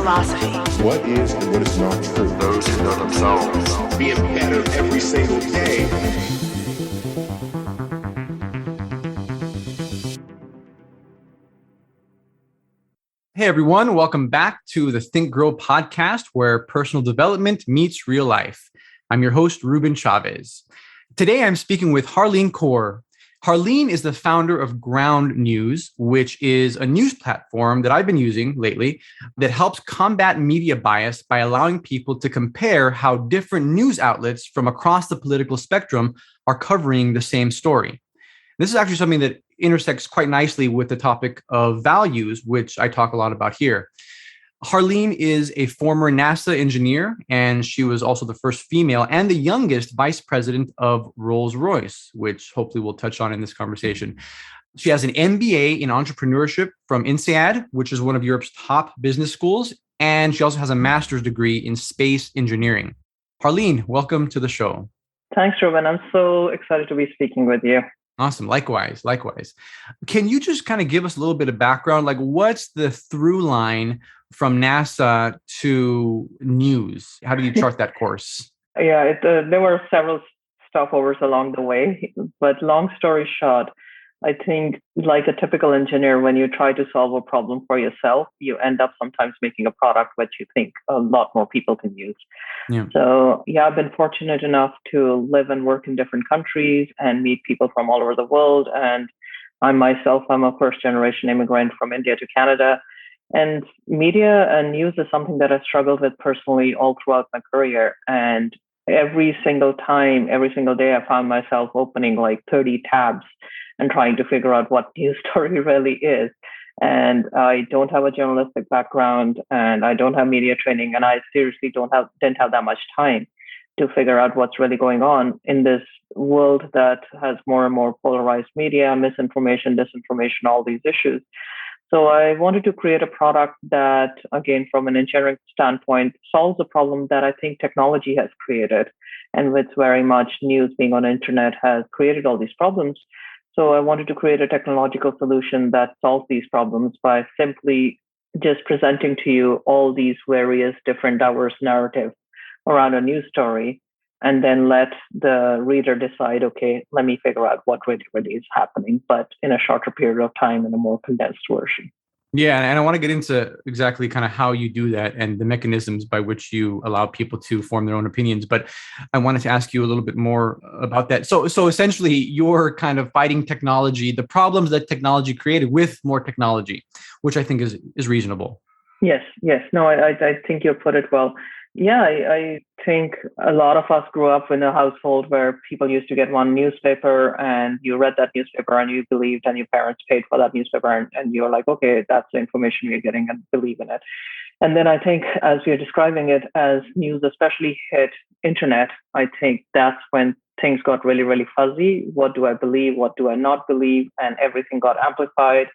philosophy. What is and what is not true. Those who know themselves. Being better every single day. Hey everyone, welcome back to the Think Grow podcast where personal development meets real life. I'm your host, Ruben Chavez. Today I'm speaking with Harleen Kaur. Harleen is the founder of Ground News, which is a news platform that I've been using lately that helps combat media bias by allowing people to compare how different news outlets from across the political spectrum are covering the same story. This is actually something that intersects quite nicely with the topic of values, which I talk a lot about here. Harleen is a former NASA engineer, and she was also the first female and the youngest vice president of Rolls-Royce, which hopefully we'll touch on in this conversation. She has an MBA in entrepreneurship from INSEAD, which is one of Europe's top business schools, and she also has a master's degree in space engineering. Harleen, welcome to the show. Thanks, Ruben. I'm so excited to be speaking with you. Awesome. Likewise. Can you just kind of give us a little bit of background? Like, what's the through line from NASA to news? How do you chart that course? Yeah, there were several stopovers along the way, but long story short, I think like a typical engineer, when you try to solve a problem for yourself, you end up sometimes making a product which you think a lot more people can use. Yeah. So yeah, I've been fortunate enough to live and work in different countries and meet people from all over the world. And I'm a first generation immigrant from India to Canada. And media and news is something that I struggled with personally all throughout my career. And every single day, I found myself opening like 30 tabs and trying to figure out what news story really is. And I don't have a journalistic background and I don't have media training. And I seriously didn't have that much time to figure out what's really going on in this world that has more and more polarized media, misinformation, disinformation, all these issues. So I wanted to create a product that, again, from an engineering standpoint, solves a problem that I think technology has created. And with very much news being on the internet has created all these problems. So I wanted to create a technological solution that solves these problems by simply just presenting to you all these various different diverse narratives around a news story, and then let the reader decide, okay, let me figure out what really is happening, but in a shorter period of time in a more condensed version. Yeah, and I want to get into exactly kind of how you do that and the mechanisms by which you allow people to form their own opinions. But I wanted to ask you a little bit more about that. So essentially, you're kind of fighting technology, the problems that technology created with more technology, which I think is reasonable. Yes. No, I think you put it well. Yeah, I think a lot of us grew up in a household where people used to get one newspaper and you read that newspaper and you believed and your parents paid for that newspaper and you're like, okay, that's the information you're getting and believe in it. And then I think as you're describing it, as news especially hit internet, I think that's when things got really, really fuzzy. What do I believe? What do I not believe? And everything got amplified.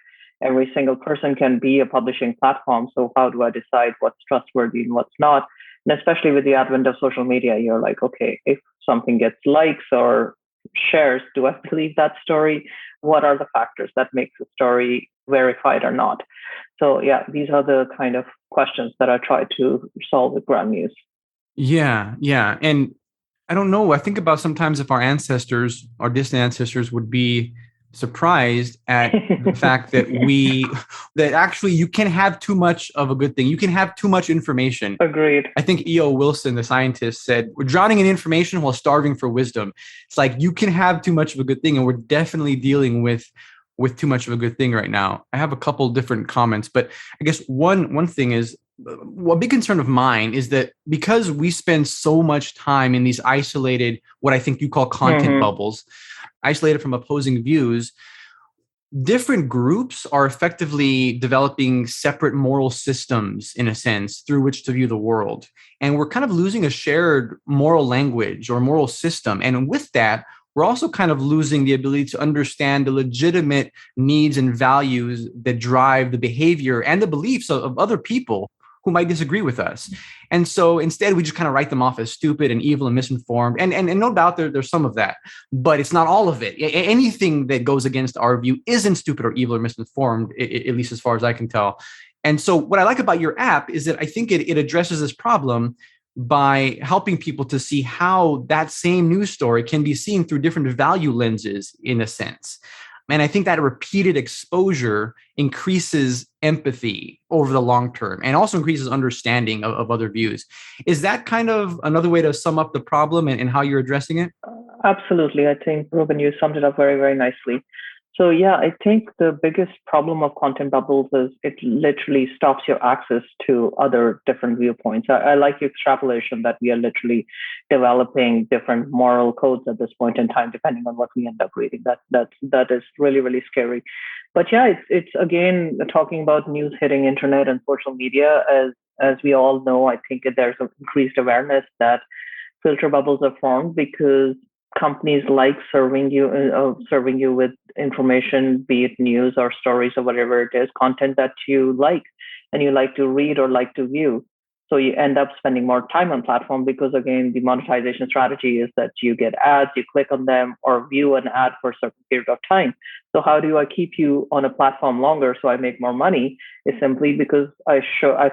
Every single person can be a publishing platform. So how do I decide what's trustworthy and what's not? And especially with the advent of social media, you're like, okay, if something gets likes or shares, do I believe that story? What are the factors that make the story verified or not? So yeah, these are the kind of questions that I try to solve with Ground News. Yeah. And I don't know, I think about sometimes if our ancestors, our distant ancestors would be surprised at the fact that that actually you can have too much of a good thing. You can have too much information. Agreed. I think E.O. Wilson, the scientist, said, we're drowning in information while starving for wisdom. It's like you can have too much of a good thing, and we're definitely dealing with too much of a good thing right now. I have a couple different comments, but I guess one thing is, a big concern of mine is that because we spend so much time in these isolated, what I think you call content bubbles, isolated from opposing views, different groups are effectively developing separate moral systems, in a sense, through which to view the world. And we're kind of losing a shared moral language or moral system. And with that, we're also kind of losing the ability to understand the legitimate needs and values that drive the behavior and the beliefs of other people who might disagree with us. And so instead, we just kind of write them off as stupid and evil and misinformed. And no doubt there's some of that, but it's not all of it. Anything that goes against our view isn't stupid or evil or misinformed, at least as far as I can tell. And so what I like about your app is that I think it addresses this problem by helping people to see how that same news story can be seen through different value lenses, in a sense. And I think that repeated exposure increases empathy over the long term and also increases understanding of other views. Is that kind of another way to sum up the problem and how you're addressing it? Absolutely. I think, Ruben, you summed it up very, very nicely. So, yeah, I think the biggest problem of content bubbles is it literally stops your access to other different viewpoints. I like your extrapolation that we are literally developing different moral codes at this point in time, depending on what we end up reading. That is really, really scary. But yeah, it's again talking about news hitting internet and social media. As we all know, I think there's an increased awareness that filter bubbles are formed because companies like serving you with information, be it news or stories or whatever it is, content that you like and you like to read or like to view. So you end up spending more time on platform because again, the monetization strategy is that you get ads, you click on them or view an ad for a certain period of time. So how do I keep you on a platform longer so I make more money? Is simply because I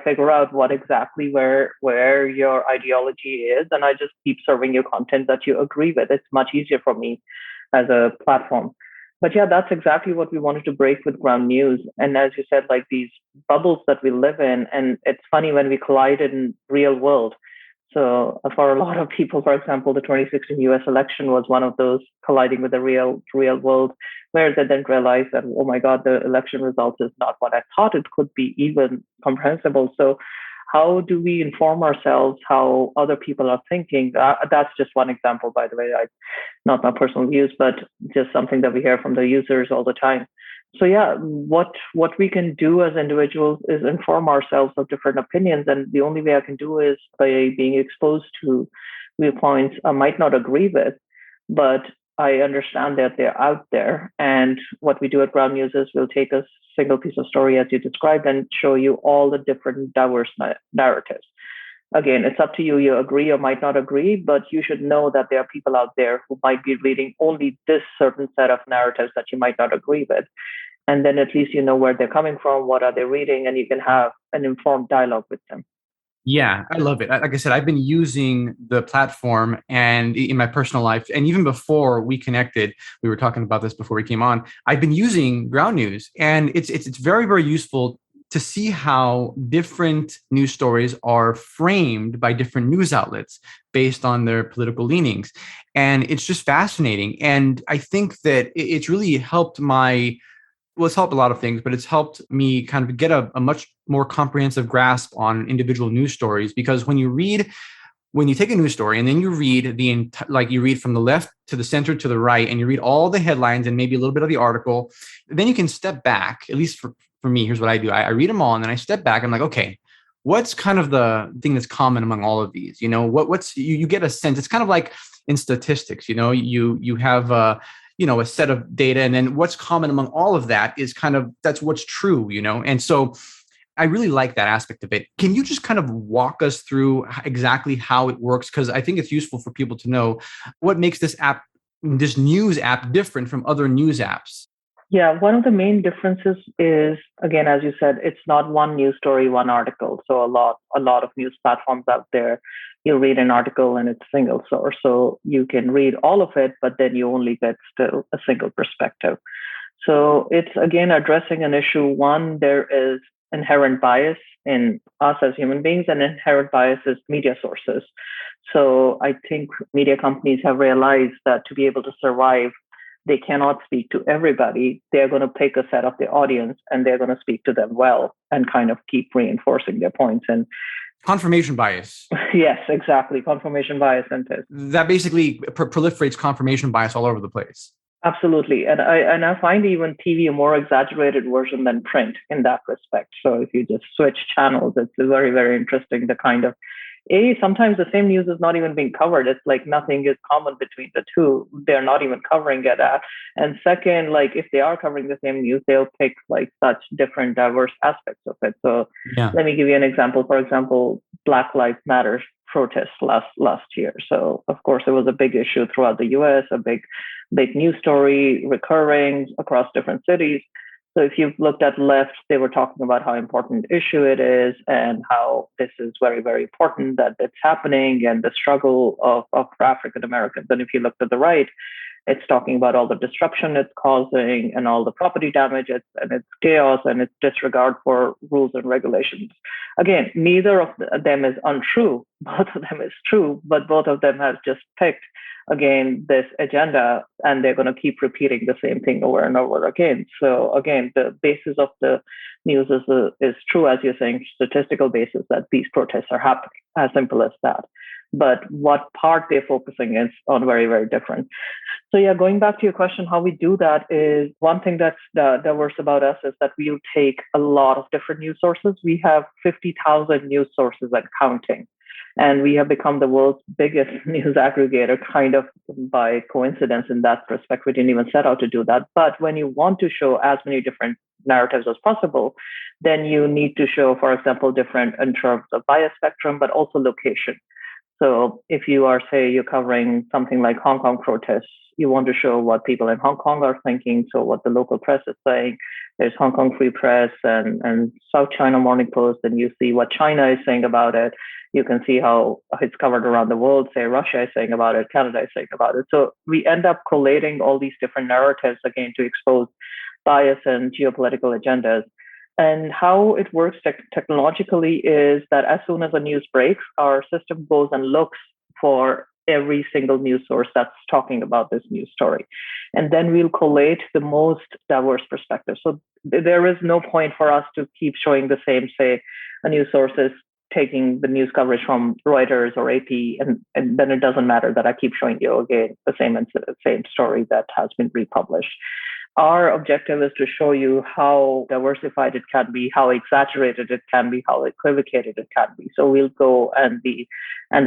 figure out what exactly where your ideology is, and I just keep serving you content that you agree with. It's much easier for me as a platform. But yeah, that's exactly what we wanted to break with ground news. And as you said, like these bubbles that we live in, and it's funny when we collide in real world. So for a lot of people, for example, the 2016 US election was one of those colliding with the real world, where they then realized that, oh my God, the election result is not what I thought it could be, even comprehensible. So how do we inform ourselves how other people are thinking? That's just one example, by the way. Not my personal views, but just something that we hear from the users all the time. So yeah, what we can do as individuals is inform ourselves of different opinions, and the only way I can do is by being exposed to viewpoints I might not agree with, but I understand that they're out there. And what we do at Ground News is we'll take a single piece of story, as you described, and show you all the different diverse narratives. Again, it's up to you. You agree or might not agree, but you should know that there are people out there who might be reading only this certain set of narratives that you might not agree with. And then at least you know where they're coming from, what are they reading, and you can have an informed dialogue with them. Yeah, I love it. Like I said, I've been using the platform and in my personal life, and even before we connected, we were talking about this before we came on. I've been using Ground News, and it's very, very useful to see how different news stories are framed by different news outlets based on their political leanings. And it's just fascinating. And I think that it's really helped it's helped a lot of things, but it's helped me kind of get a much more comprehensive grasp on individual news stories. Because when you take a news story and then you read you read from the left to the center to the right, and you read all the headlines and maybe a little bit of the article, then you can step back. At least for me, here's what I do. I read them all and then I step back. I'm like, okay, what's kind of the thing that's common among all of these? You know, what's you get a sense. It's kind of like in statistics, you have a set of data, and then what's common among all of that is that's what's true, And so I really like that aspect of it. Can you just kind of walk us through exactly how it works? Because I think it's useful for people to know what makes this news app different from other news apps. Yeah, one of the main differences is, again, as you said, it's not one news story, one article. So a lot of news platforms out there, you read an article and it's single source. So you can read all of it, but then you only get still a single perspective. So it's, again, addressing an issue. One, there is inherent bias in us as human beings, and inherent bias is media sources. So I think media companies have realized that to be able to survive, they cannot speak to everybody. They're going to pick a set of the audience and they're going to speak to them well and kind of keep reinforcing their points. And confirmation bias. Yes, exactly. Confirmation bias. And that basically proliferates confirmation bias all over the place. Absolutely. And I find even TV a more exaggerated version than print in that respect. So if you just switch channels, it's very, very interesting. The kind of sometimes the same news is not even being covered. It's like nothing is common between the two. They're not even covering it. And second, like if they are covering the same news, they'll pick like such different diverse aspects of it. So Let me give you an example. For example, Black Lives Matter protests last year. So of course, it was a big issue throughout the US, a big news story recurring across different cities. So if you've looked at left, they were talking about how important issue it is and how this is very, very important that it's happening and the struggle of African Americans. And if you looked at the right, it's talking about all the disruption it's causing and all the property damage and its chaos and its disregard for rules and regulations. Again, neither of them is untrue. Both of them is true, but both of them have just picked, again, this agenda, and they're going to keep repeating the same thing over and over again. So again, the basis of the news is true, as you're saying, statistical basis that these protests are happening, as simple as that. But what part they're focusing is on very, very different. So yeah, going back to your question, how we do that is one thing that's diverse about us is that we'll take a lot of different news sources. We have 50,000 news sources and counting. And we have become the world's biggest news aggregator, kind of by coincidence in that respect. We didn't even set out to do that. But when you want to show as many different narratives as possible, then you need to show, for example, different in terms of bias spectrum, but also location. So if you are, say, you're covering something like Hong Kong protests, you want to show what people in Hong Kong are thinking, so what the local press is saying. There's Hong Kong Free Press and South China Morning Post, and you see what China is saying about it. You can see how it's covered around the world, say Russia is saying about it, Canada is saying about it. So we end up collating all these different narratives, again, to expose bias and geopolitical agendas. And how it works technologically is that as soon as a news breaks, our system goes and looks for every single news source that's talking about this news story. And then we'll collate the most diverse perspectives. So there is no point for us to keep showing the same, say, a news source is taking the news coverage from Reuters or AP, and then it doesn't matter that I keep showing you again the same story that has been republished. Our objective is to show you how diversified it can be, how exaggerated it can be, how equivocated it can be. So we'll go and the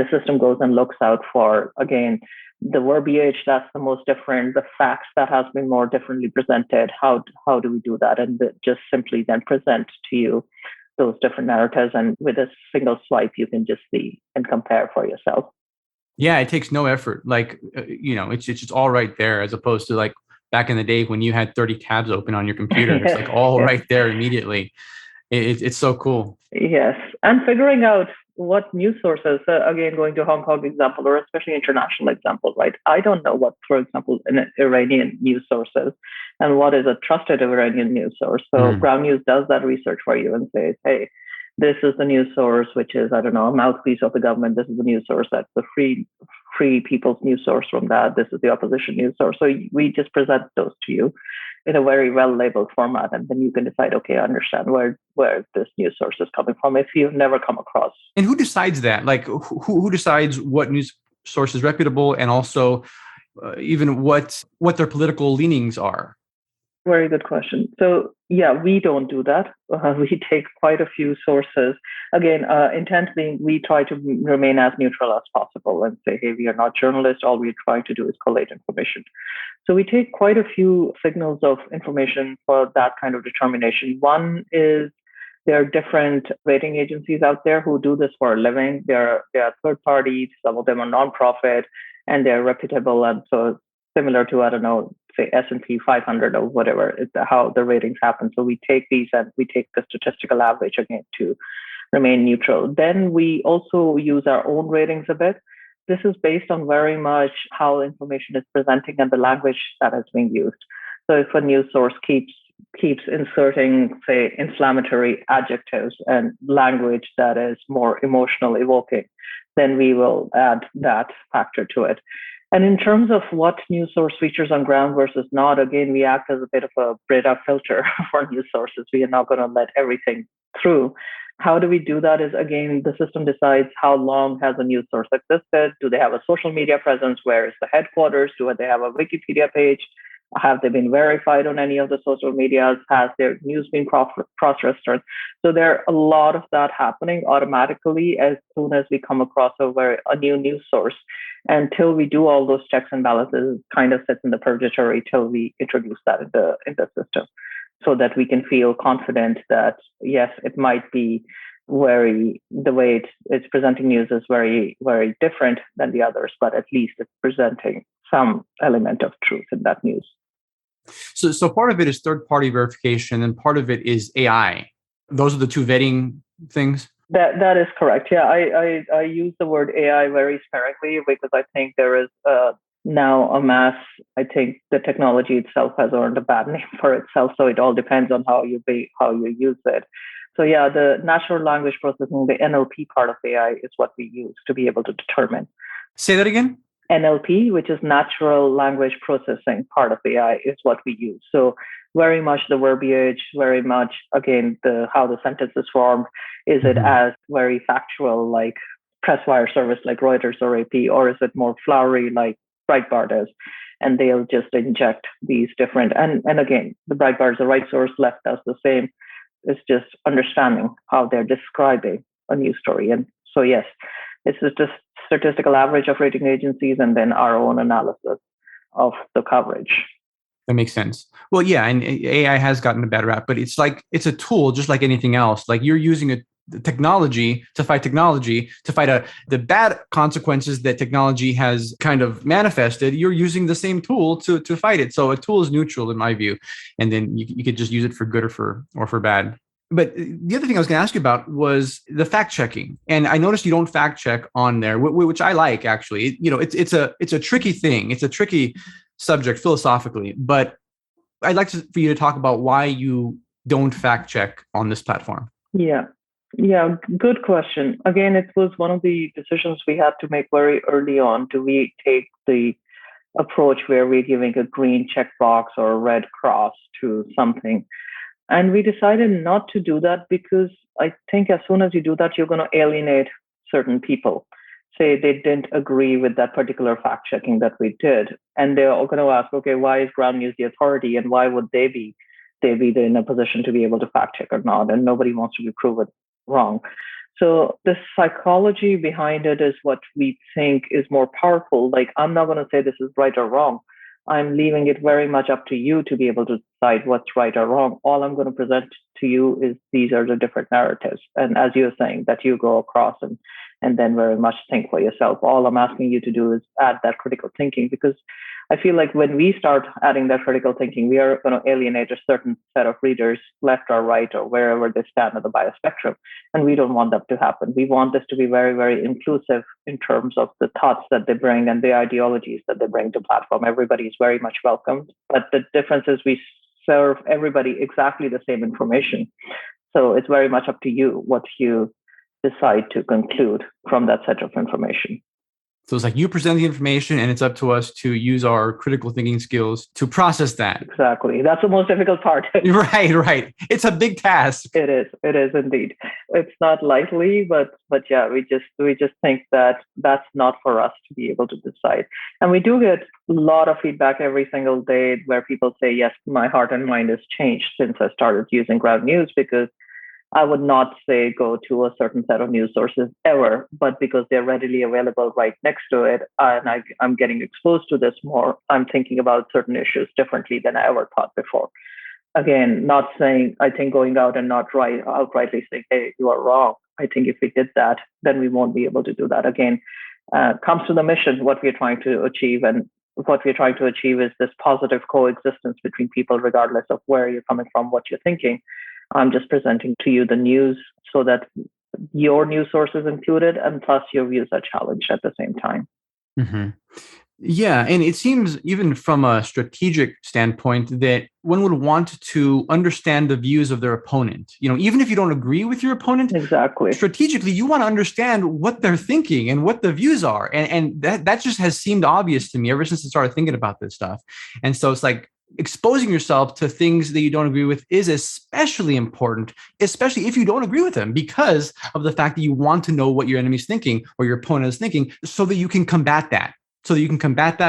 system goes and looks out for, again, the verbiage that's the most different, the facts that has been more differently presented. How do we do that? And just simply then present to you those different narratives. And with a single swipe, you can just see and compare for yourself. Yeah, it takes no effort. Like, it's just all right there, as opposed to like back in the day when you had 30 tabs open on your computer. It's like all right there immediately. It's so cool. Yes. And figuring out what news sources, again, going to Hong Kong example, or especially international example, right? I don't know what, for example, an Iranian news source is and what is a trusted Iranian news source. So Ground News does that research for you and says, hey, this is the news source, which is, I don't know, a mouthpiece of the government. This is the news source. That's the free people's news source from that. This is the opposition news source. So we just present those to you in a very well-labeled format. And then you can decide, okay, I understand where this news source is coming from if you've never come across. And who decides that? Like who decides what news source is reputable, and also even what their political leanings are? Very good question. So yeah, we don't do that. We take quite a few sources. Again, intently, we try to remain as neutral as possible and say, hey, we are not journalists. All we're trying to do is collate information. So we take quite a few signals of information for that kind of determination. One is there are different rating agencies out there who do this for a living. They are third parties. Some of them are nonprofit, and they're reputable. And so similar to, I don't know, say S&P 500 or whatever, it's how the ratings happen. So we take these and we take the statistical average again to remain neutral. Then we also use our own ratings a bit. This is based on very much how information is presenting and the language that is being used. So if a news source keeps inserting, say, inflammatory adjectives and language that is more emotional evoking, then we will add that factor to it. And in terms of what news source features on ground versus not, again, we act as a bit of a Brita filter for news sources. We are not going to let everything through. How do we do that is, again, the system decides how long has a news source existed. Do they have a social media presence? Where is the headquarters? Do they have a Wikipedia page? Have they been verified on any of the social medias? Has their news been cross-referenced? So there are a lot of that happening automatically as soon as we come across a new news source. Until we do all those checks and balances, it kind of sits in the purgatory till we introduce that in the system, so that we can feel confident that, yes, it might be the way it's presenting news is very, very different than the others, but at least it's presenting some element of truth in that news. So part of it is third-party verification, and part of it is AI. Those are the two vetting things. That is correct. Yeah, I use the word AI very sparingly because I think there is now a mass. I think the technology itself has earned a bad name for itself. So it all depends on how you use it. So yeah, the natural language processing, the NLP part of AI, is what we use to be able to determine. Say that again. NLP, which is natural language processing part of AI, is what we use. So very much the verbiage, very much, again, how the sentence is formed. Is it as very factual like press wire service like Reuters or AP, or is it more flowery like Breitbart is? And they'll just inject these different, and again, the Breitbart is the right source, left does the same. It's just understanding how they're describing a news story. And so, yes, it's just statistical average of rating agencies and then our own analysis of the coverage. That makes sense. Well, yeah, and AI has gotten a bad rap, but it's a tool just like anything else. Like you're using the technology to fight the bad consequences that technology has kind of manifested. You're using the same tool to fight it. So a tool is neutral in my view, and then you could just use it for good or for bad. But the other thing I was going to ask you about was the fact checking, and I noticed you don't fact check on there, which I like actually. It's a tricky thing. It's a tricky subject philosophically, but I'd like for you to talk about why you don't fact check on this platform. Yeah, good question. Again, it was one of the decisions we had to make very early on. Do we take the approach where we're giving a green checkbox or a red cross to something? And we decided not to do that because I think as soon as you do that, you're going to alienate certain people. Say they didn't agree with that particular fact checking that we did. And they're all going to ask, okay, why is Ground News the authority? And why would they be in a position to be able to fact check or not? And nobody wants to be proven wrong. So the psychology behind it is what we think is more powerful. Like, I'm not going to say this is right or wrong. I'm leaving it very much up to you to be able to decide what's right or wrong. All I'm going to present to you is these are the different narratives. And as you're saying, that you go across and then very much think for yourself. All I'm asking you to do is add that critical thinking, because I feel like when we start adding that critical thinking, we are going to alienate a certain set of readers, left or right, or wherever they stand on the bias spectrum. And we don't want that to happen. We want this to be very, very inclusive in terms of the thoughts that they bring and the ideologies that they bring to platform. Everybody is very much welcomed. But the difference is we serve everybody exactly the same information. So it's very much up to you what you decide to conclude from that set of information. So it's like you present the information and it's up to us to use our critical thinking skills to process that. Exactly. That's the most difficult part. Right. It's a big task. It is indeed. It's not lightly, but yeah, we just think that that's not for us to be able to decide. And we do get a lot of feedback every single day where people say, yes, my heart and mind has changed since I started using Ground News, because I would not say go to a certain set of news sources ever, but because they're readily available right next to it, and I'm getting exposed to this more, I'm thinking about certain issues differently than I ever thought before. Again, not saying, I think going out and not outrightly saying, hey, you are wrong. I think if we did that, then we won't be able to do that. Again, comes to the mission, what we're trying to achieve. And what we're trying to achieve is this positive coexistence between people, regardless of where you're coming from, what you're thinking. I'm just presenting to you the news so that your news source is included, and plus your views are challenged at the same time. Mm-hmm. Yeah. And it seems, even from a strategic standpoint, that one would want to understand the views of their opponent. Even if you don't agree with your opponent, exactly, strategically, you want to understand what they're thinking and what the views are. And that just has seemed obvious to me ever since I started thinking about this stuff. And so it's like, exposing yourself to things that you don't agree with is especially important, especially if you don't agree with them, because of the fact that you want to know what your enemy is thinking or your opponent is thinking, so that you can combat that.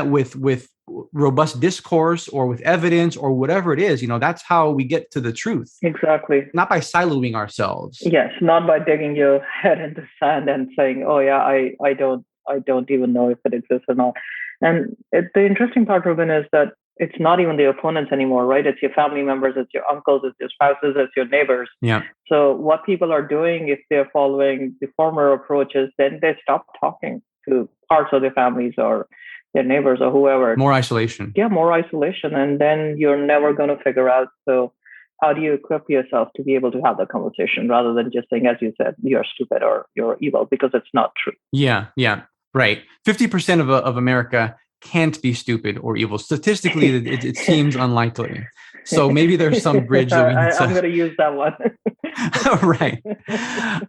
With robust discourse or with evidence or whatever it is. That's how we get to the truth. Exactly. Not by siloing ourselves. Yes, not by digging your head in the sand and saying, oh yeah, I don't even know if it exists or not. And the interesting part, Ruben, is that it's not even the opponents anymore, right? It's your family members, it's your uncles, it's your spouses, it's your neighbors. Yeah. So what people are doing, if they're following the former approaches, then they stop talking to parts of their families or their neighbors or whoever. More isolation. Yeah, more isolation. And then you're never going to figure out. So how do you equip yourself to be able to have that conversation rather than just saying, as you said, you're stupid or you're evil, because it's not true. Yeah, yeah, right. 50% of America can't be stupid or evil. Statistically, it seems unlikely. So maybe there's some bridge that we need I'm to. going to use that one. Right.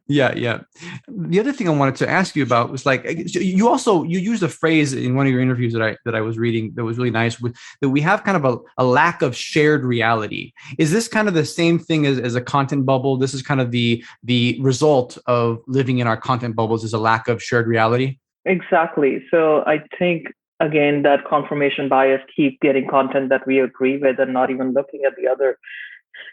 Yeah, yeah. The other thing I wanted to ask you about was like you used a phrase in one of your interviews that I was reading that was really nice, with that we have kind of a lack of shared reality. Is this kind of the same thing as a content bubble? This is kind of the result of living in our content bubbles, is a lack of shared reality? Exactly. So I think, again, that confirmation bias, keep getting content that we agree with and not even looking at the other,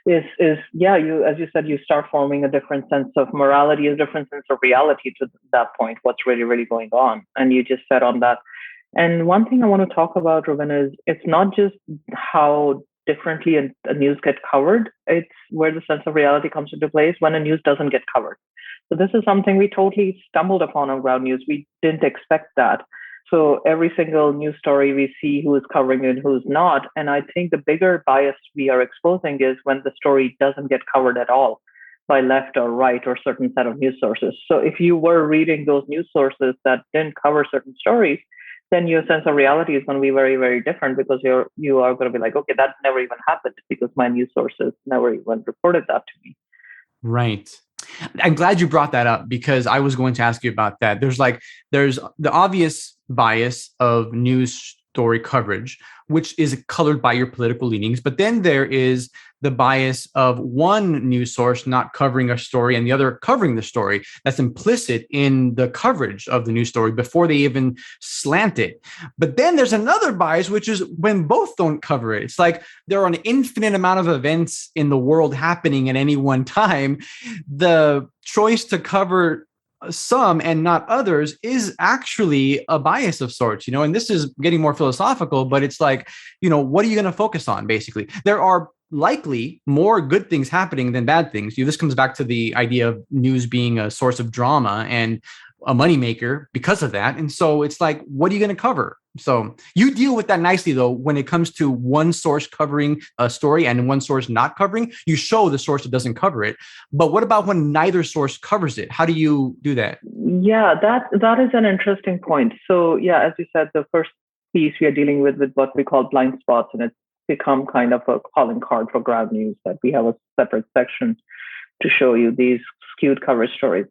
is yeah, you, as you said, you start forming a different sense of morality, a different sense of reality to that point, what's really, really going on. And you just said on that. And one thing I want to talk about, Ruben, is it's not just how differently a news get covered, it's where the sense of reality comes into place when a news doesn't get covered. So this is something we totally stumbled upon on Ground News. We didn't expect that. So every single news story we see who is covering it and who's not. And I think the bigger bias we are exposing is when the story doesn't get covered at all by left or right or certain set of news sources. So if you were reading those news sources that didn't cover certain stories, then your sense of reality is going to be very, very different, because you are going to be like, okay, that never even happened because my news sources never even reported that to me. Right. I'm glad you brought that up, because I was going to ask you about that. There's the obvious bias of news story coverage, which is colored by your political leanings. But then there is the bias of one news source not covering a story and the other covering the story. That's implicit in the coverage of the news story before they even slant it. But then there's another bias, which is when both don't cover it. It's like there are an infinite amount of events in the world happening at any one time. The choice to cover some and not others is actually a bias of sorts, and this is getting more philosophical, but it's like, what are you going to focus on? Basically, there are likely more good things happening than bad things. This comes back to the idea of news being a source of drama and a moneymaker because of that. And so it's like, what are you going to cover? So you deal with that nicely, though, when it comes to one source covering a story and one source not covering. You show the source that doesn't cover it. But what about when neither source covers it? How do you do that? Yeah, that is an interesting point. So yeah, as you said, the first piece we are dealing with what we call blind spots, and it's become kind of a calling card for Ground News, that we have a separate section to show you these skewed coverage stories.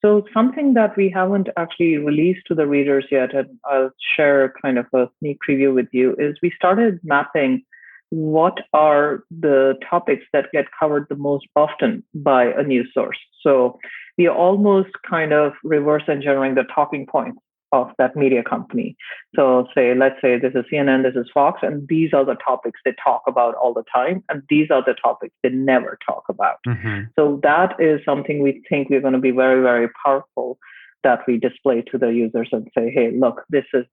So something that we haven't actually released to the readers yet, and I'll share kind of a sneak preview with you, is we started mapping what are the topics that get covered the most often by a news source. So we are almost kind of reverse engineering the talking points of that media company. So let's say this is CNN, this is Fox, and these are the topics they talk about all the time, and these are the topics they never talk about. Mm-hmm. So that is something we think we're going to be very, very powerful, that we display to the users and say, hey, look, this is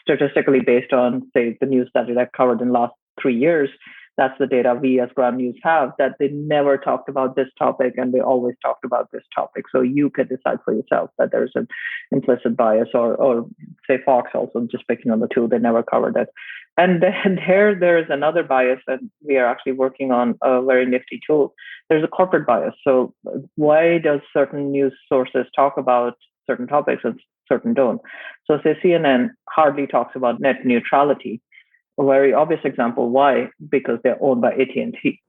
statistically based on, say, the news that it covered in the last 3 years. That's the data we as Ground News have, that they never talked about this topic and they always talked about this topic. So you can decide for yourself that there's an implicit bias, or say Fox also, just picking on the two, they never covered it. And then there's another bias, and we are actually working on a very nifty tool. There's a corporate bias. So why does certain news sources talk about certain topics and certain don't? So say CNN hardly talks about net neutrality. A very obvious example. Why? Because they're owned by AT&T.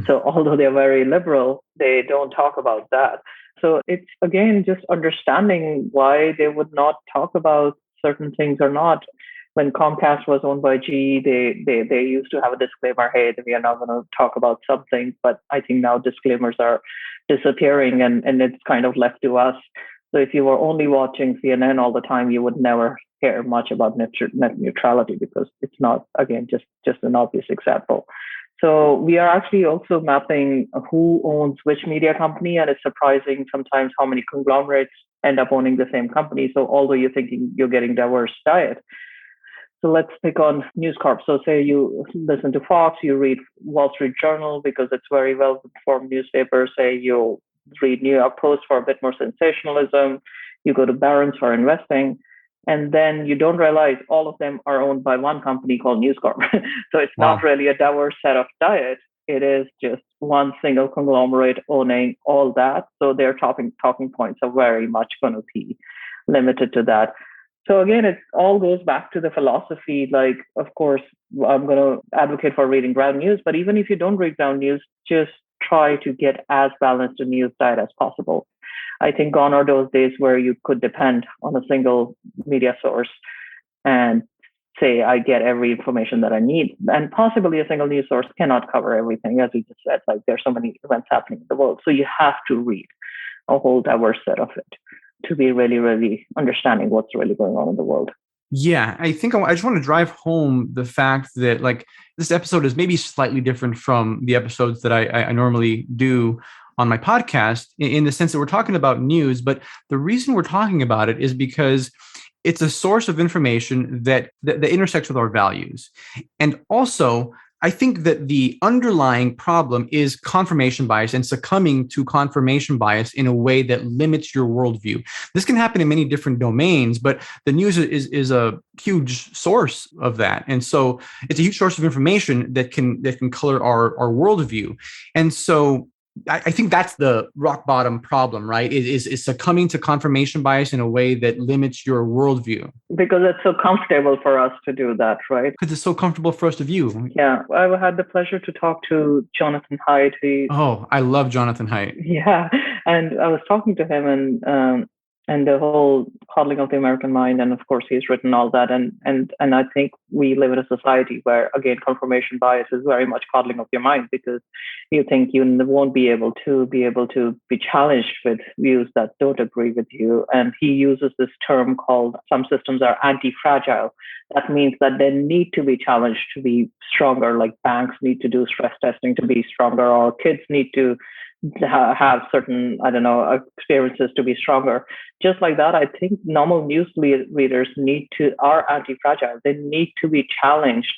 So although they're very liberal, they don't talk about that. So it's, again, just understanding why they would not talk about certain things or not. When Comcast was owned by GE, they used to have a disclaimer, hey, we are not going to talk about something. But I think now disclaimers are disappearing, and it's kind of left to us. So if you were only watching CNN all the time, you would never care much about net neutrality, because it's not, again, just an obvious example. So we are actually also mapping who owns which media company, and it's surprising sometimes how many conglomerates end up owning the same company. So although you're thinking you're getting diverse diet, so let's pick on News Corp. So say you listen to Fox, you read Wall Street Journal because it's very well-informed newspaper. Say you read New York Post for a bit more sensationalism. You go to Barron's for investing. And then you don't realize all of them are owned by one company called News Corp. So it's not Wow. really a diverse set of diet. It is just one single conglomerate owning all that. So their talking points are very much going to be limited to that. So again, it all goes back to the philosophy. Like, of course, I'm going to advocate for reading ground news, but even if you don't read ground news, just try to get as balanced a news diet as possible. I think gone are those days where you could depend on a single media source and say, I get every information that I need. And possibly a single news source cannot cover everything, as we just said. Like, there's so many events happening in the world. So you have to read a whole diverse set of it to be really, really understanding what's really going on in the world. Yeah, I think I just want to drive home the fact that like this episode is maybe slightly different from the episodes that I normally do on my podcast in the sense that we're talking about news. But the reason we're talking about it is because it's a source of information that intersects with our values. And also, I think that the underlying problem is confirmation bias and succumbing to confirmation bias in a way that limits your worldview. This can happen in many different domains, but the news is a huge source of that. And so it's a huge source of information that can color our worldview. And so I think that's the rock bottom problem, right? Is succumbing to confirmation bias in a way that limits your worldview. Because it's so comfortable for us to do that, right? Because it's so comfortable for us to view. Yeah, I had the pleasure to talk to Jonathan Haidt. Oh, I love Jonathan Haidt. Yeah, and I was talking to him, and the whole coddling of the American mind, and of course he's written all that, and I think we live in a society where, again, confirmation bias is very much coddling of your mind, because you think you won't be able to be challenged with views that don't agree with you. And he uses this term called, some systems are antifragile. That means that they need to be challenged to be stronger, like banks need to do stress testing to be stronger, or kids need to have certain, experiences to be stronger. Just like that, I think normal news readers are anti-fragile. They need to be challenged.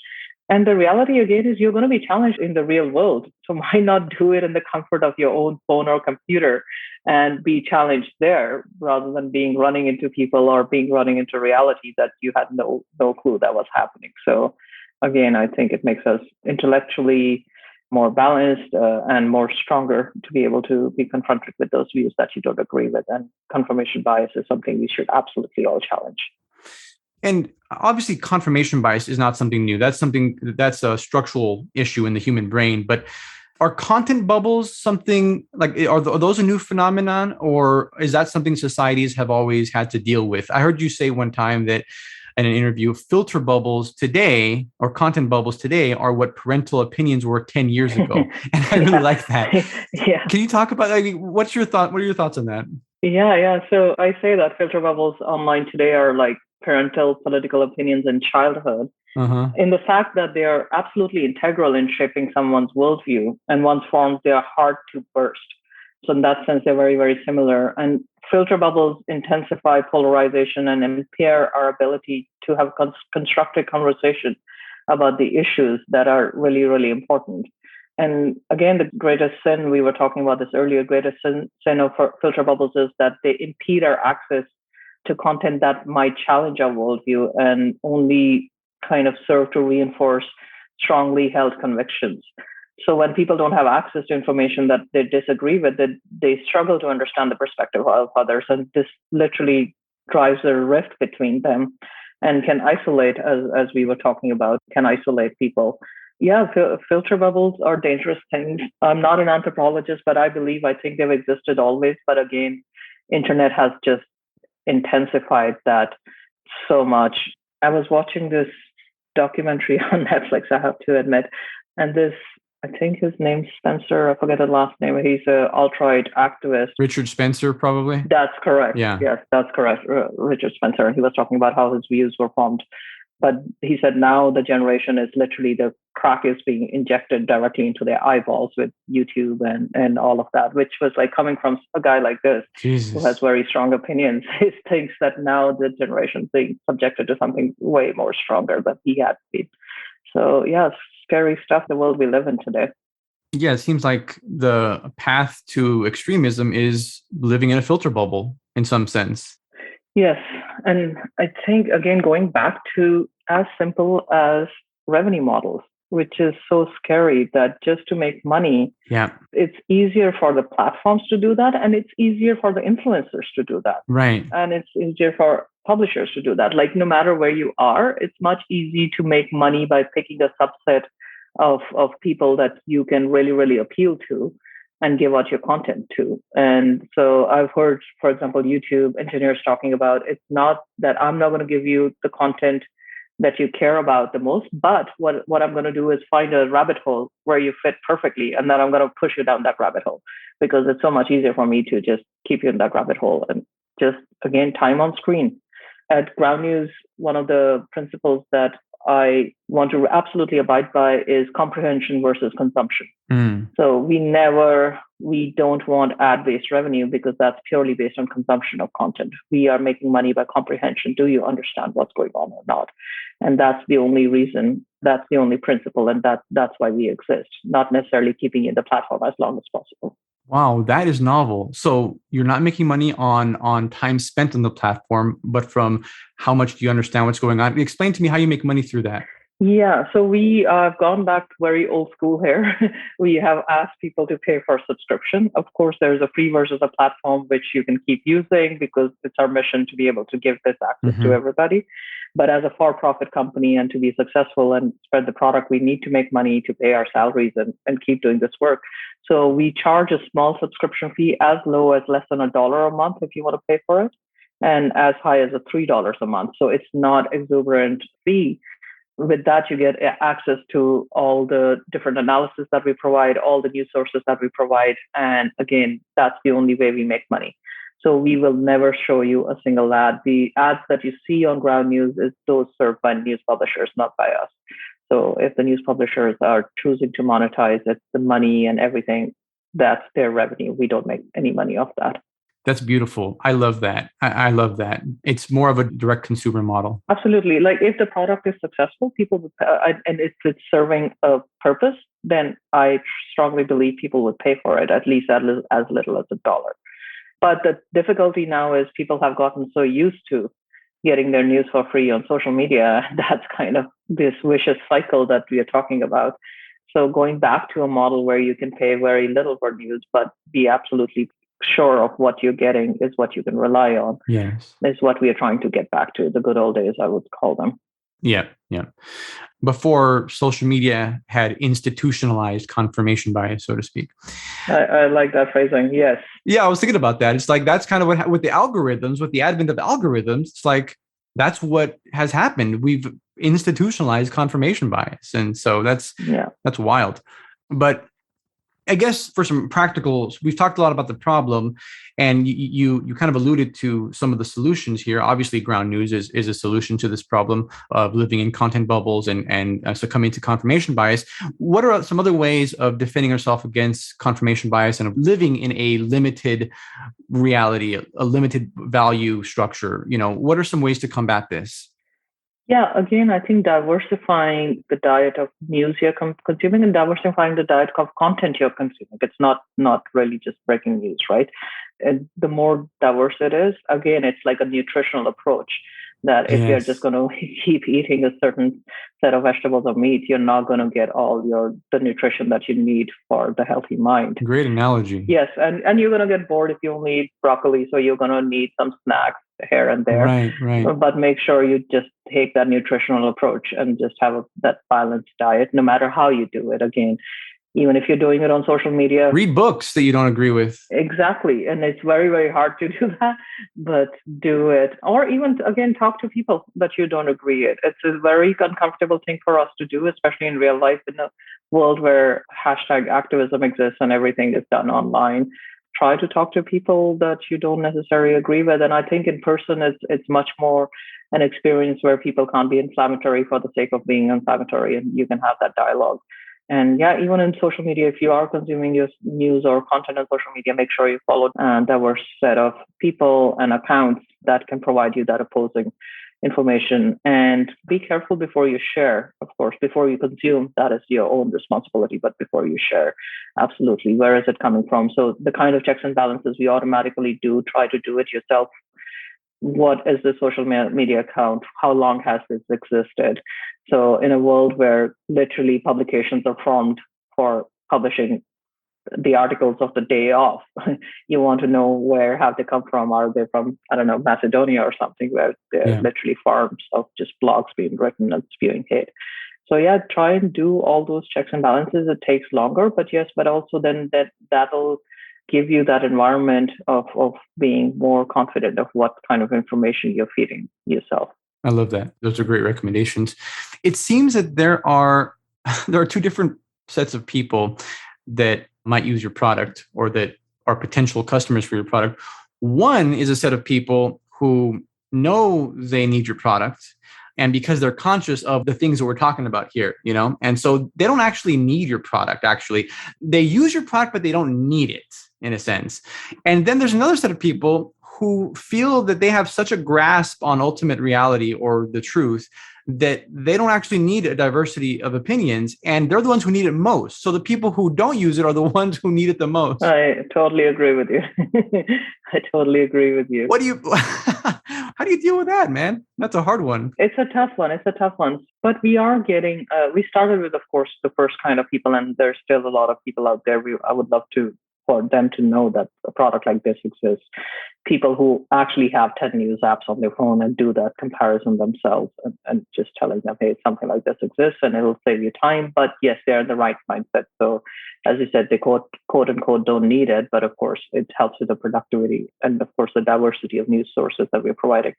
And the reality, again, is you're going to be challenged in the real world. So why not do it in the comfort of your own phone or computer and be challenged there, rather than running into people or running into reality that you had no clue that was happening. So again, I think it makes us intellectually more balanced and more stronger to be able to be confronted with those views that you don't agree with. And confirmation bias is something we should absolutely all challenge. And obviously, confirmation bias is not something new. That's a structural issue in the human brain. But are content bubbles something like, are those a new phenomenon, or is that something societies have always had to deal with? I heard you say one time that in an interview, filter bubbles today, or content bubbles today, are what parental opinions were 10 years ago. And I really like that. Yeah. Can you talk about, what's your thought? What are your thoughts on that? Yeah. So I say that filter bubbles online today are like parental political opinions in childhood, in the fact that they are absolutely integral in shaping someone's worldview, and once formed, they are hard to burst. So in that sense, they're very, very similar. And filter bubbles intensify polarization and impair our ability to have constructive conversation about the issues that are really, really important. And again, the greatest sin, we were talking about this earlier, greatest sin of filter bubbles is that they impede our access to content that might challenge our worldview and only kind of serve to reinforce strongly held convictions. So when people don't have access to information that they disagree with, they struggle to understand the perspective of others. And this literally drives a rift between them and can isolate, as we were talking about, can isolate people. Yeah, filter bubbles are dangerous things. I'm not an anthropologist, but I think they've existed always. But again, internet has just intensified that so much. I was watching this documentary on Netflix, I have to admit, and this, I think his name's Spencer, I forget the last name, he's an alt-right activist. Richard Spencer, probably? That's correct. Yeah. Yes, that's correct. Richard Spencer. And he was talking about how his views were formed. But he said now the generation is literally, the crack is being injected directly into their eyeballs with YouTube and all of that, which was like coming from a guy like this, Jesus, who has very strong opinions. He thinks that now the generation is being subjected to something way more stronger than he had been. So yes, scary stuff, the world we live in today. Yeah, it seems like the path to extremism is living in a filter bubble in some sense. Yes. And I think, again, going back to as simple as revenue models, which is so scary that just to make money, Yeah. it's easier for the platforms to do that. And it's easier for the influencers to do that. Right. And it's easier for publishers to do that. Like, no matter where you are, it's much easier to make money by picking a subset of people that you can really, really appeal to and give out your content to. And so I've heard, for example, YouTube engineers talking about, it's not that I'm not going to give you the content that you care about the most, but what I'm going to do is find a rabbit hole where you fit perfectly. And then I'm going to push you down that rabbit hole because it's so much easier for me to just keep you in that rabbit hole and just, again, time on screen. At Ground News, one of the principles that I want to absolutely abide by is comprehension versus consumption. So we don't want ad-based revenue because that's purely based on consumption of content. We are making money by comprehension. Do you understand what's going on or not? And that's the only reason, that's the only principle, and that's why we exist, not necessarily keeping you in the platform as long as possible. Wow, that is novel. So you're not making money on time spent on the platform, but from how much do you understand what's going on? Explain to me how you make money through that. Yeah, so we have gone back very old school here. We have asked people to pay for subscription. Of course, there's a free version of the platform which you can keep using because it's our mission to be able to give this access to everybody. But as a for-profit company and to be successful and spread the product, we need to make money to pay our salaries and keep doing this work. So we charge a small subscription fee as low as less than $1 a month if you want to pay for it, and as high as $3 a month. So it's not exuberant fee. With that, you get access to all the different analysis that we provide, all the news sources that we provide. And again, that's the only way we make money. So we will never show you a single ad. The ads that you see on Ground News is those served by news publishers, not by us. So if the news publishers are choosing to monetize it, the money and everything, that's their revenue. We don't make any money off that. That's beautiful. I love that. I love that. It's more of a direct consumer model. Absolutely. Like if the product is successful, people and if it's serving a purpose, then I strongly believe people would pay for it, at least as little as $1. But the difficulty now is people have gotten so used to getting their news for free on social media. That's kind of this vicious cycle that we are talking about. So going back to a model where you can pay very little for news, but be absolutely sure of what you're getting is what you can rely on. Yes. Is what we are trying to get back to, the good old days, I would call them. Yeah. Before social media had institutionalized confirmation bias, so to speak. I like that phrasing. Yes. Yeah, I was thinking about that. It's like that's kind of what with the algorithms, with the advent of algorithms, it's like that's what has happened. We've institutionalized confirmation bias, and so that's wild. But I guess for some practicals, we've talked a lot about the problem, and you kind of alluded to some of the solutions here. Obviously, Ground News is a solution to this problem of living in content bubbles and succumbing to confirmation bias. What are some other ways of defending ourselves against confirmation bias and of living in a limited reality, a limited value structure? What are some ways to combat this? Yeah, again, I think diversifying the diet of news you're consuming and diversifying the diet of content you're consuming. It's not really just breaking news, right? And the more diverse it is, again, it's like a nutritional approach that if you're just going to keep eating a certain set of vegetables or meat, you're not going to get all the nutrition that you need for the healthy mind. Great analogy. Yes, and you're going to get bored if you only eat broccoli, so you're going to need some snacks here and there. Right. But make sure you just take that nutritional approach and just have that balanced diet, no matter how you do it. Again, even if you're doing it on social media. Read books that you don't agree with. Exactly. And it's very, very hard to do that, but do it. Or even, again, talk to people that you don't agree with. It's a very uncomfortable thing for us to do, especially in real life, in a world where hashtag activism exists and everything is done online. Try to talk to people that you don't necessarily agree with. And I think in person, it's much more an experience where people can't be inflammatory for the sake of being inflammatory, and you can have that dialogue. And yeah, even in social media, if you are consuming your news or content on social media, make sure you follow a diverse set of people and accounts that can provide you that opposing information. And be careful before you share. Of course, before you consume, that is your own responsibility. But before you share, absolutely, where is it coming from? So the kind of checks and balances we automatically do, try to do it yourself what is the social media account? How long has this existed? So in a world where literally publications are formed for publishing the articles of the day off, you want to know where have they come from? Are they from, I don't know, Macedonia or something, where they're Yeah. literally farms of just blogs being written and spewing hate. So yeah, try and do all those checks and balances. It takes longer, but yes, but also then that'll give you that environment of being more confident of what kind of information you're feeding yourself. I love that. Those are great recommendations. It seems that there are two different sets of people that might use your product or that are potential customers for your product. One is a set of people who know they need your product, and because they're conscious of the things that we're talking about here, and so they don't actually need your product. Actually, they use your product, but they don't need it in a sense. And then there's another set of people who feel that they have such a grasp on ultimate reality or the truth that they don't actually need a diversity of opinions, and they're the ones who need it most. So the people who don't use it are the ones who need it the most. I totally agree with you. I totally agree with you. How do you deal with that, man? That's a hard one. It's a tough one. But we are getting, we started with, of course, the first kind of people, and there's still a lot of people out there. I would love for them to know that a product like this exists. People who actually have 10 news apps on their phone and do that comparison themselves and just telling them, hey, something like this exists and it'll save you time. But yes, they're in the right mindset. So as you said, they quote unquote don't need it, but of course it helps with the productivity and of course the diversity of news sources that we're providing.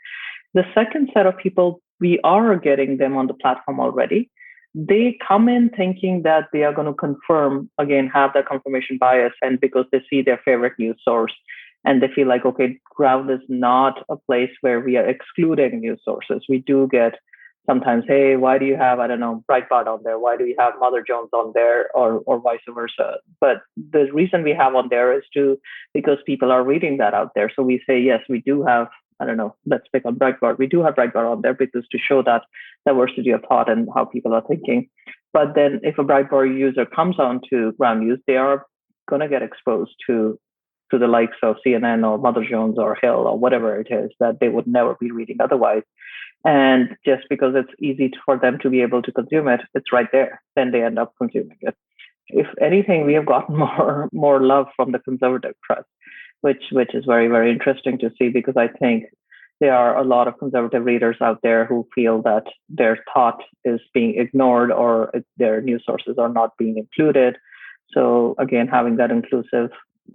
The second set of people, we are getting them on the platform already. They come in thinking that they are going to confirm, again, have that confirmation bias, and because they see their favorite news source and they feel like, okay, Ground is not a place where we are excluding news sources. We do get sometimes, hey, why do you have, I don't know, Breitbart on there? Why do you have Mother Jones on there, or vice versa? But the reason we have on there is because people are reading that out there. So we say, yes, we do have, I don't know, let's pick on Breitbart. We do have Breitbart on there because to show that diversity of thought and how people are thinking. But then if a Breitbart user comes on to Ground News, they are going to get exposed to the likes of CNN or Mother Jones or Hill or whatever it is that they would never be reading otherwise. And just because it's easy for them to be able to consume it, it's right there. Then they end up consuming it. If anything, we have gotten more love from the conservative press, which is very, very interesting to see, because I think there are a lot of conservative readers out there who feel that their thought is being ignored or their news sources are not being included. So again, having that inclusive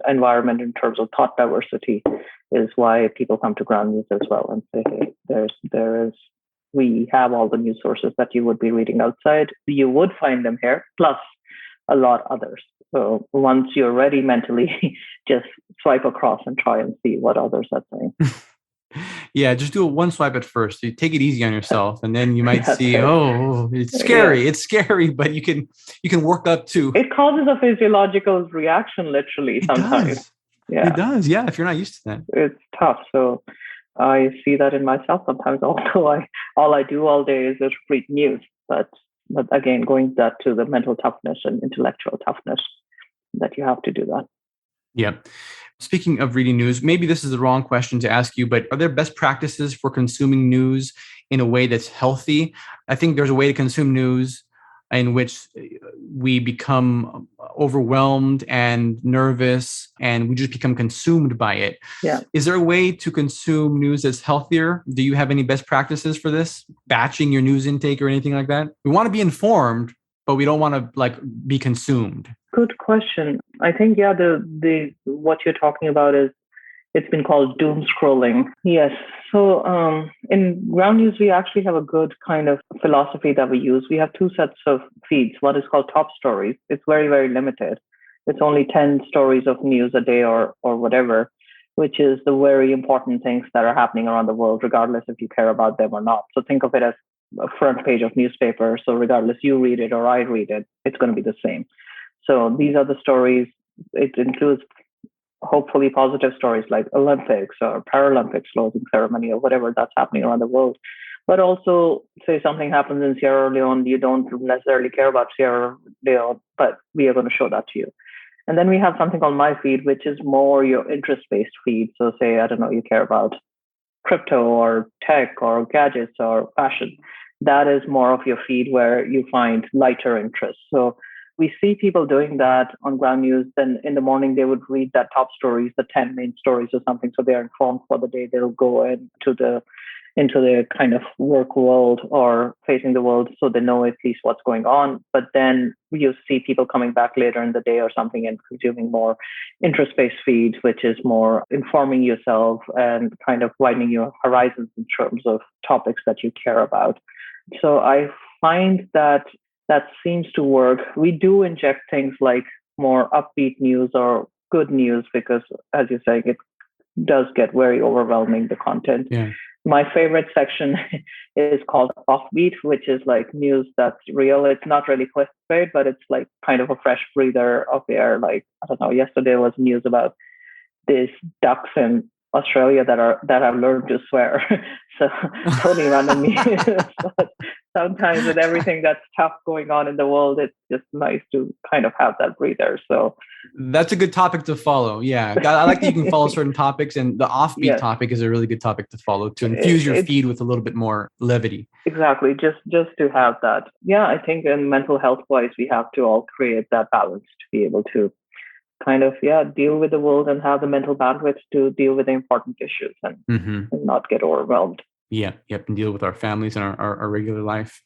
environment in terms of thought diversity is why people come to Ground News as well and say, hey, we have all the news sources that you would be reading outside. You would find them here, plus a lot others. So once you're ready mentally, just swipe across and try and see what others are saying. Yeah, just do it one swipe at first. You take it easy on yourself, and then you might see, right. Oh, it's scary. Yeah. It's scary, but you can work up to. It causes a physiological reaction, literally. Sometimes. Does. Yeah, it does. Yeah, if you're not used to that, it's tough. So I see that in myself sometimes. Also, all I do all day is just read news. But again, going back to the mental toughness and intellectual toughness, that you have to do that. Yeah. Speaking of reading news, maybe this is the wrong question to ask you, but are there best practices for consuming news in a way that's healthy? I think there's a way to consume news in which we become overwhelmed and nervous and we just become consumed by it. Yeah. Is there a way to consume news that's healthier? Do you have any best practices for this? Batching your news intake or anything like that? We want to be informed, but we don't want to be consumed. Good question. I think, yeah, the what you're talking about it's been called doom scrolling. Yes. So in Ground News, we actually have a good kind of philosophy that we use. We have two sets of feeds. One is called Top Stories. It's very, very limited. It's only 10 stories of news a day or whatever, which is the very important things that are happening around the world, regardless if you care about them or not. So think of it as a front page of newspaper. So regardless you read it or I read it, it's going to be the same. So these are the stories. It includes hopefully positive stories like Olympics or Paralympics closing ceremony or whatever that's happening around the world. But also, say something happens in Sierra Leone, you don't necessarily care about Sierra Leone, but we are going to show that to you. And then we have something called My Feed, which is more your interest-based feed. So say, I don't know, you care about crypto or tech or gadgets or fashion. That is more of your feed where you find lighter interests. So we see people doing that on ground news. Then in the morning, they would read that top stories, the 10 main stories or something. So they're informed for the day. They'll go into the kind of work world or facing the world so they know at least what's going on. But then you see people coming back later in the day or something and consuming more interest-based feeds, which is more informing yourself and kind of widening your horizons in terms of topics that you care about. So I find that seems to work. We do inject things like more upbeat news or good news because, as you're saying, it does get very overwhelming, the content. Yeah. My favorite section is called Offbeat, which is like news that's real. It's not really clickbait, but it's like kind of a fresh breather of air. Like, I don't know, yesterday was news about these ducks in Australia that have learned to swear. So totally random news. But sometimes with everything that's tough going on in the world, it's just nice to kind of have that breather. So that's a good topic to follow. Yeah. I like that you can follow certain topics, and the offbeat topic is a really good topic to follow to infuse your feed with a little bit more levity. Exactly. Just to have that. Yeah, I think in mental health wise, we have to all create that balance to be able to kind of, deal with the world and have the mental bandwidth to deal with the important issues and not get overwhelmed. Yeah. Yep. And deal with our families and our regular life.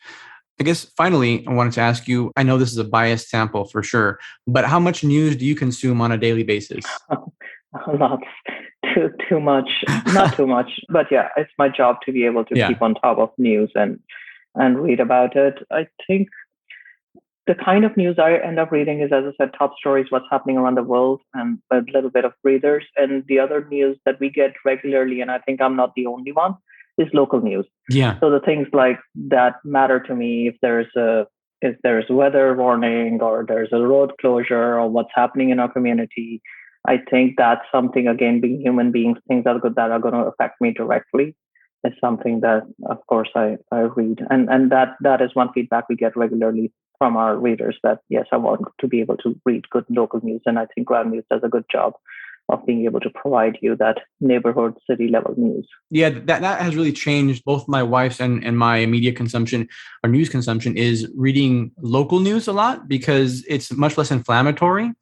I guess finally, I wanted to ask you, I know this is a biased sample for sure, but how much news do you consume on a daily basis? Lots. Too much. Not too much. But yeah, it's my job to be able to keep on top of news and read about it. I think the kind of news I end up reading is, as I said, top stories, what's happening around the world, and a little bit of breathers. And the other news that we get regularly, and I think I'm not the only one, is local news. Yeah. So the things like that matter to me, if there's weather warning or there's a road closure or what's happening in our community, I think that's something, again, being human beings, things that are going to affect me directly is something that, of course, I read. And that is one feedback we get regularly from our readers, that, yes, I want to be able to read good local news. And I think Ground News does a good job of being able to provide you that neighborhood, city level news. Yeah, that has really changed both my wife's and my media consumption or news consumption, is reading local news a lot because it's much less inflammatory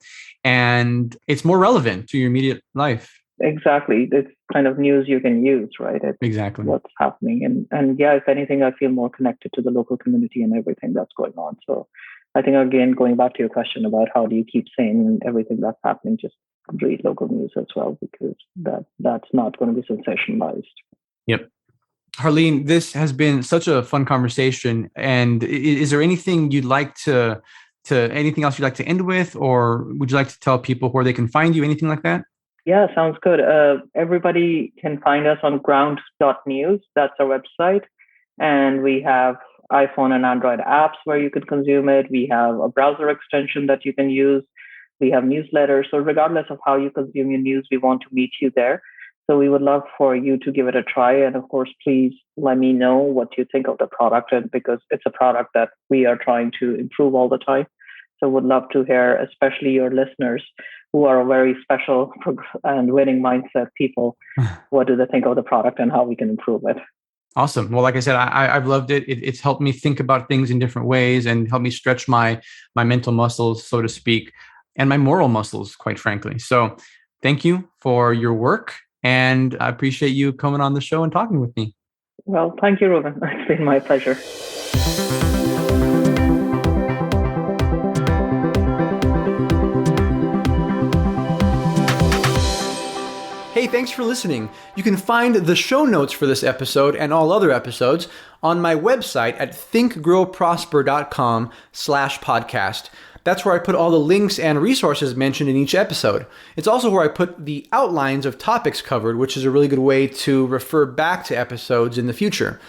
and it's more relevant to your immediate life. Exactly. It's kind of news you can use, right? It's exactly what's happening. And yeah, if anything, I feel more connected to the local community and everything that's going on. So I think, again, going back to your question about how do you keep sane everything that's happening, just read local news as well, because that's not going to be sensationalized. Yep. Harleen, this has been such a fun conversation. And is there anything you'd like to anything else you'd like to end with, or would you like to tell people where they can find you, anything like that? Yeah, sounds good. Everybody can find us on ground.news. That's our website. And we have iPhone and Android apps where you could consume it. We have a browser extension that you can use. We have newsletters. So regardless of how you consume your news, we want to meet you there. So we would love for you to give it a try. And of course, please let me know what you think of the product, because it's a product that we are trying to improve all the time. So would love to hear, especially your listeners who are very special and winning mindset people, what do they think of the product and how we can improve it. Awesome. Well, like I said, I've loved it. It's helped me think about things in different ways and helped me stretch my mental muscles, so to speak, and my moral muscles, quite frankly. So thank you for your work. And I appreciate you coming on the show and talking with me. Well, thank you, Ruben. It's been my pleasure. Hey, thanks for listening. You can find the show notes for this episode and all other episodes on my website at thinkgrowprosper.com/podcast. That's where I put all the links and resources mentioned in each episode. It's also where I put the outlines of topics covered, which is a really good way to refer back to episodes in the future.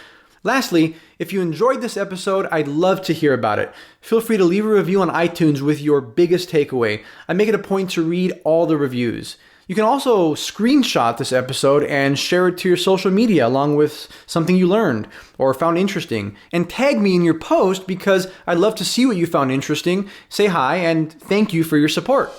Lastly, if you enjoyed this episode, I'd love to hear about it. Feel free to leave a review on iTunes with your biggest takeaway. I make it a point to read all the reviews. You can also screenshot this episode and share it to your social media along with something you learned or found interesting. And tag me in your post because I'd love to see what you found interesting. Say hi and thank you for your support.